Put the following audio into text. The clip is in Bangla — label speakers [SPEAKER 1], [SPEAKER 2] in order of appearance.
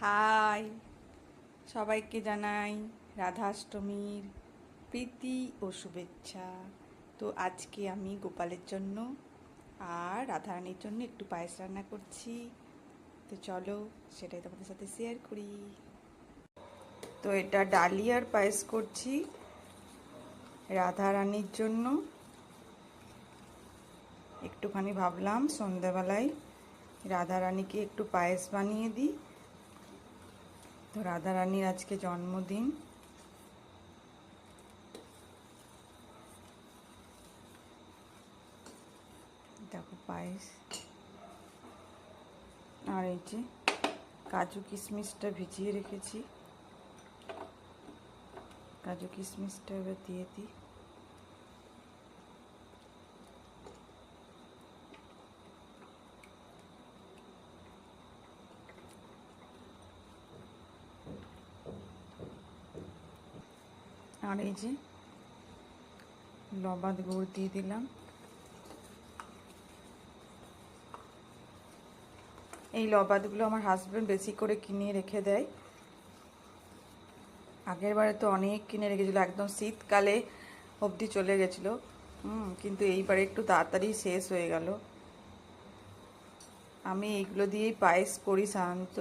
[SPEAKER 1] হাই, সবাইকে জানাই রাধাষ্টমীর প্রীতি ও শুভেচ্ছা। তো আজকে আমি গোপালের জন্য আর রাধারানীর জন্য একটু পায়েস রান্না করছি। তো চলো সেটাই তোমাদের সাথে শেয়ার করি। তো এটা ডালিয়ার পায়েস করছি রাধারানীর জন্য। একটুখানি ভাবলাম সন্ধ্যাবেলায় রাধারানীকে একটু পায়েস বানিয়ে দিই। তো রাধারানীর আজকে জন্মদিন। দেখো পায়েস, আর এই যে কাজু কিশমিশটা ভিজিয়ে রেখেছি, কাজু কিশমিশটা এবার দিয়ে দিই। আর এই যে লবাদ গুড় দিয়ে দিলাম। এই লবাদগুলো আমার হাজব্যান্ড বেশি করে কিনে রেখে দেয়। আগের বারে তো অনেক কিনে রেখেছিল, একদম শীতকালে অবধি চলে গেছিলো। কিন্তু এইবারে একটু তাড়াতাড়ি শেষ হয়ে গেল। আমি এইগুলো দিয়েই পায়েস করি সাধারণত।